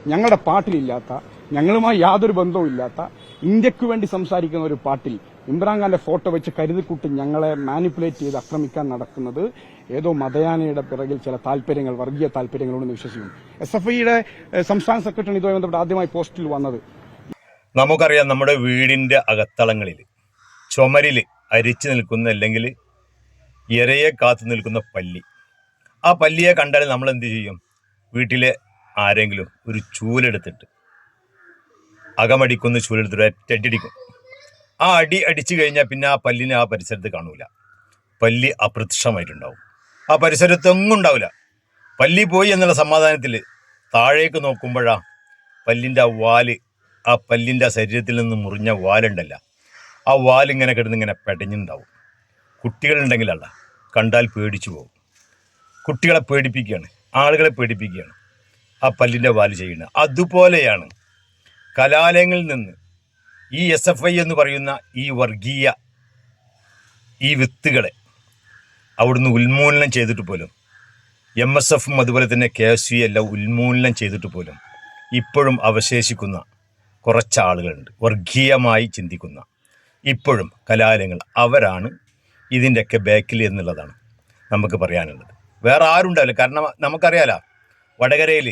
ഞങ്ങളുടെ പാർട്ടിലില്ലാത്ത, ഞങ്ങളുമായി യാതൊരു ബന്ധവും ഇല്ലാത്ത, ഇന്ത്യക്ക് വേണ്ടി സംസാരിക്കുന്ന ഒരു പാർട്ടിൽ ഇമ്രാൻഖാന്റെ ഫോട്ടോ വെച്ച് കരുതിക്കൂട്ടി ഞങ്ങളെ മാനിപ്പുലേറ്റ് ചെയ്ത് ആക്രമിക്കാൻ നടക്കുന്നത് ഏതോ മതയാനയുടെ പിറകിൽ ചില താല്പര്യങ്ങൾ, വർഗീയ താല്പര്യങ്ങളുണ്ടെന്ന് വിശ്വസിക്കുന്നു. SFIയുടെ സംസ്ഥാന സെക്രട്ടറി ഇതുമായി ബന്ധപ്പെട്ട് ആദ്യമായി പോസ്റ്റിൽ വന്നത്. നമുക്കറിയാം, നമ്മുടെ വീടിന്റെ അകത്തളങ്ങളിൽ ചുമരിൽ അരിച്ചു നിൽക്കുന്ന, അല്ലെങ്കിൽ ഇരയെ കാത്തു നിൽക്കുന്ന പല്ലി. ആ പല്ലിയെ കണ്ടാൽ നമ്മൾ എന്ത് ചെയ്യും? വീട്ടിലെ ആരെങ്കിലും ഒരു ചൂലെടുത്തിട്ട്, അകമടിക്കുന്ന ചൂലെടുത്തിട്ട് ഒറ്റയടിക്കും. ആ അടി അടിച്ചു കഴിഞ്ഞാൽ പിന്നെ ആ പല്ലിനെ ആ പരിസരത്ത് കാണൂല. പല്ലി അപ്രത്യക്ഷമായിട്ടുണ്ടാവും. ആ പരിസരത്തൊന്നും ഉണ്ടാവില്ല. പല്ലി പോയി എന്നുള്ള സമാധാനത്തിൽ താഴേക്ക് നോക്കുമ്പോഴാ പല്ലിൻ്റെ ആ വാല്, ആ പല്ലിൻ്റെ ശരീരത്തിൽ നിന്ന് മുറിഞ്ഞ വാലുണ്ടല്ല, ആ വാലിങ്ങനെ കിടന്നിങ്ങനെ പെടഞ്ഞുണ്ടാവും. കുട്ടികളുണ്ടെങ്കിലല്ല, കണ്ടാൽ പേടിച്ചു പോകും. കുട്ടികളെ പേടിപ്പിക്കുകയാണ്, ആളുകളെ പേടിപ്പിക്കുകയാണ് ആ പല്ലിൻ്റെ വാല് ചെയ്യുന്നത്. അതുപോലെയാണ് കലാലയങ്ങളിൽ നിന്ന് ഈ SFI എന്ന് പറയുന്ന ഈ വർഗീയ ഈ വിത്തുകളെ അവിടുന്ന് ഉന്മൂലനം ചെയ്തിട്ട് പോലും, MSFും അതുപോലെ തന്നെ KSU എല്ലാം ഉന്മൂലനം ചെയ്തിട്ട് പോലും ഇപ്പോഴും അവശേഷിക്കുന്ന കുറച്ച് ആളുകളുണ്ട്, വർഗീയമായി ചിന്തിക്കുന്ന. ഇപ്പോഴും കലാലയങ്ങൾ അവരാണ് ഇതിൻ്റെയൊക്കെ ബാക്കിൽ എന്നുള്ളതാണ് നമുക്ക് പറയാനുള്ളത്. വേറെ ആരുണ്ടാവില്ല. കാരണം നമുക്കറിയാലോ, വടകരയിൽ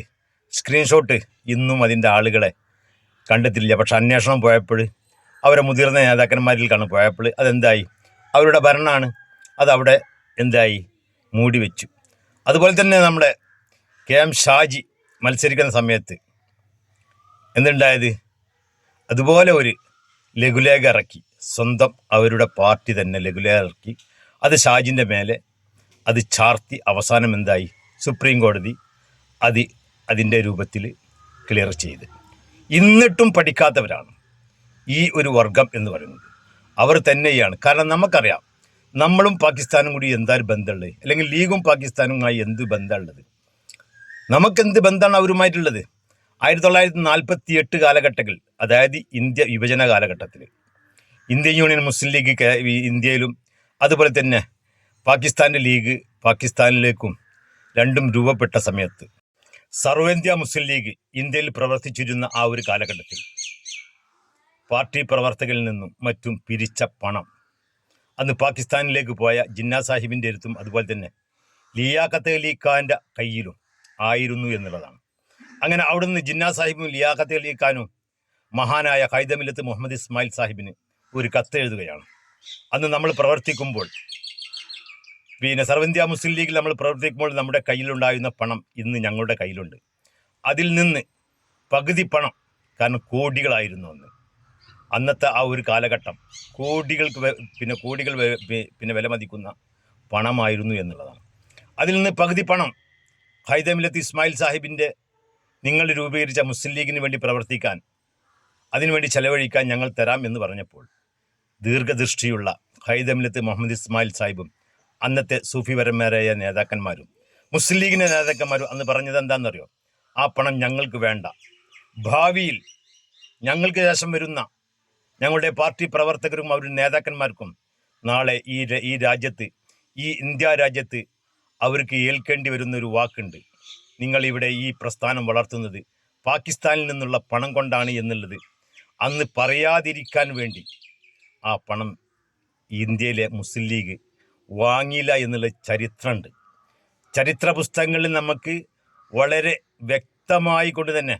സ്ക്രീൻഷോട്ട് ഇന്നും അതിൻ്റെ ആളുകളെ കണ്ടെത്തില്ല. പക്ഷെ അന്വേഷണം പോയപ്പോൾ, അവരെ മുതിർന്ന നേതാക്കന്മാരിൽ പോയപ്പോൾ അതെന്തായി? അവരുടെ ഭരണമാണ്, അതവിടെ എന്തായി? മൂടി വെച്ചു. അതുപോലെ തന്നെ നമ്മുടെ KM ഷാജി മത്സരിക്കുന്ന സമയത്ത് എന്തുണ്ടായത്? അതുപോലെ ഒരു ലഘുലേഖ ഇറക്കി, സ്വന്തം അവരുടെ പാർട്ടി തന്നെ ലഘുലേഖ ഇറക്കി, അത് ഷാജിൻ്റെ മേലെ അത് ചാർത്തി അവസാനം എന്തായി? സുപ്രീം കോടതി അതിൻ്റെ രൂപത്തിൽ ക്ലിയർ ചെയ്ത്. എന്നിട്ടും പഠിക്കാത്തവരാണ് ഈ ഒരു വർഗം എന്ന് പറയുന്നത്. അവർ തന്നെയാണ്. കാരണം നമുക്കറിയാം, നമ്മളും പാകിസ്ഥാനും കൂടി എന്തായാലും ബന്ധമുള്ളത്, അല്ലെങ്കിൽ ലീഗും പാകിസ്ഥാനുമായി എന്ത് ബന്ധമുള്ളത്? നമുക്കെന്ത് ബന്ധമാണ് അവരുമായിട്ടുള്ളത്? 1948 കാലഘട്ടത്തിൽ, അതായത് ഇന്ത്യ വിഭജന കാലഘട്ടത്തിൽ, ഇന്ത്യൻ യൂണിയൻ മുസ്ലിം ലീഗ് ഇന്ത്യയിലും അതുപോലെ തന്നെ പാകിസ്ഥാൻ്റെ ലീഗ് പാകിസ്ഥാനിലേക്കും രണ്ടും രൂപപ്പെട്ട സമയത്ത്, സർവേന്ത്യ മുസ്ലിം ലീഗ് ഇന്ത്യയിൽ പ്രവർത്തിച്ചിരുന്ന ആ ഒരു കാലഘട്ടത്തിൽ പാർട്ടി പ്രവർത്തകരിൽ നിന്നും മറ്റും പിരിച്ച പണം അന്ന് പാകിസ്ഥാനിലേക്ക് പോയ ജിന്നാ സാഹിബിൻ്റെ അടുത്തും അതുപോലെ തന്നെ ലിയാഖത്ത് അലി ഖാൻ്റെ കയ്യിലും ആയിരുന്നു എന്നുള്ളതാണ്. അങ്ങനെ അവിടുന്ന് ജിന്നാ സാഹിബും ലിയാഖത്ത് അലി ഖാനും മഹാനായ ഖൈദമില്ലത്ത് മുഹമ്മദ് ഇസ്മായിൽ സാഹിബിന് ഒരു കത്ത് എഴുതുകയാണ്. അന്ന് നമ്മൾ പ്രവർത്തിക്കുമ്പോൾ, സർവ്വ മുസ്ലിം ലീഗിൽ നമ്മൾ പ്രവർത്തിക്കുമ്പോൾ നമ്മുടെ കയ്യിലുണ്ടായിരുന്ന പണം ഇന്ന് ഞങ്ങളുടെ കയ്യിലുണ്ട്. അതിൽ നിന്ന് പകുതി പണം, കാരണം കോടികളായിരുന്നു അന്നത്തെ ആ ഒരു കാലഘട്ടം, കോടികൾ വില മതിക്കുന്ന പണമായിരുന്നു എന്നുള്ളതാണ്. അതിൽ നിന്ന് പകുതി പണം ഖൈദമില്ലത്ത് ഇസ്മായിൽ സാഹിബിൻ്റെ നിങ്ങൾ രൂപീകരിച്ച മുസ്ലിം ലീഗിന് വേണ്ടി പ്രവർത്തിക്കാൻ, അതിനുവേണ്ടി ചെലവഴിക്കാൻ ഞങ്ങൾ തരാം എന്ന് പറഞ്ഞപ്പോൾ ദീർഘദൃഷ്ടിയുള്ള ഖൈദമില്ലത്ത് മുഹമ്മദ് ഇസ്മായിൽ സാഹിബും അന്നത്തെ സൂഫിപരന്മാരായ നേതാക്കന്മാരും മുസ്ലിം ലീഗിൻ്റെ നേതാക്കന്മാരും അന്ന് പറഞ്ഞത് എന്താണെന്നറിയോ? ആ പണം ഞങ്ങൾക്ക് വേണ്ട, ഭാവിയിൽ ഞങ്ങൾക്ക് ശേഷം വരുന്ന ഞങ്ങളുടെ പാർട്ടി പ്രവർത്തകരും അവരുടെ നേതാക്കന്മാർക്കും നാളെ ഈ രാജ്യത്ത്, ഈ ഇന്ത്യ രാജ്യത്ത് അവർക്ക് ഏൽക്കേണ്ടി വരുന്നൊരു വാക്കുണ്ട്. നിങ്ങളിവിടെ ഈ പ്രസ്ഥാനം വളർത്തുന്നത് പാകിസ്ഥാനിൽ നിന്നുള്ള പണം കൊണ്ടാണ് എന്നുള്ളത് അന്ന് പറയാതിരിക്കാൻ വേണ്ടി ആ പണം ഇന്ത്യയിലെ മുസ്ലിം ലീഗ് വാങ്ങിയില്ല എന്നുള്ള ചരിത്രമുണ്ട്. ചരിത്ര പുസ്തകങ്ങളിൽ നമുക്ക് വളരെ വ്യക്തമായി കൊണ്ട് തന്നെ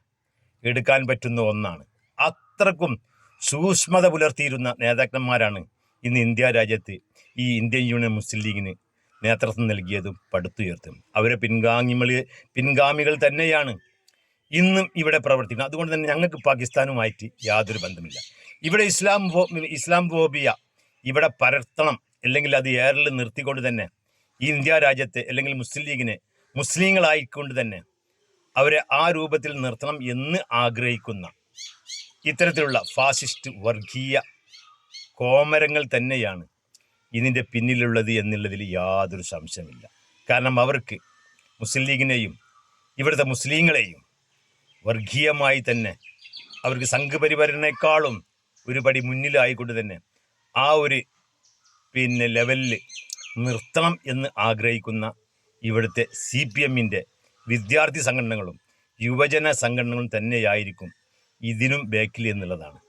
എടുക്കാൻ പറ്റുന്ന ഒന്നാണ്. അത്രക്കും സൂക്ഷ്മത പുലർത്തിയിരുന്ന നേതാക്കന്മാരാണ് ഇന്ന് ഇന്ത്യ രാജ്യത്ത് ഈ ഇന്ത്യൻ യൂണിയൻ മുസ്ലിം ലീഗിന് നേതൃത്വം നൽകിയതും പടുത്തുയർത്തും. അവരെ പിൻഗാമികൾ തന്നെയാണ് ഇന്നും ഇവിടെ പ്രവർത്തിക്കുന്നത്. അതുകൊണ്ട് തന്നെ ഞങ്ങൾക്ക് പാകിസ്ഥാനുമായിട്ട് യാതൊരു ബന്ധമില്ല. ഇവിടെ ഇസ്ലാം ഫോബിയ ഇവിടെ പരത്തണം, അല്ലെങ്കിൽ അത് ഏറിൽ നിർത്തിക്കൊണ്ട് തന്നെ ഈ ഇന്ത്യ രാജ്യത്തെ അല്ലെങ്കിൽ മുസ്ലിം ലീഗിനെ മുസ്ലിങ്ങളായിക്കൊണ്ട് തന്നെ അവരെ ആ രൂപത്തിൽ നിർത്തണം എന്ന് ആഗ്രഹിക്കുന്ന ഇത്തരത്തിലുള്ള ഫാസിസ്റ്റ് വർഗീയ കോമരങ്ങൾ തന്നെയാണ് ഇതിൻ്റെ പിന്നിലുള്ളത് എന്നുള്ളതിൽ യാതൊരു സംശയമില്ല. കാരണം അവർക്ക് മുസ്ലിം ലീഗിനെയും ഇവിടുത്തെ മുസ്ലിങ്ങളെയും വർഗീയമായി തന്നെ അവർക്ക് സംഘപരിവാറിനേക്കാളും ഒരു പടി മുന്നിലായിക്കൊണ്ട് തന്നെ ആ ഒരു ലെവലിൽ നിർത്തണം എന്ന് ആഗ്രഹിക്കുന്ന ഇവിടുത്തെ CPMൻ്റെ വിദ്യാർത്ഥി സംഘടനകളും യുവജന സംഘടനകളും തന്നെയായിരിക്കും ഇതിനും ബേക്കിൽ എന്നുള്ളതാണ്.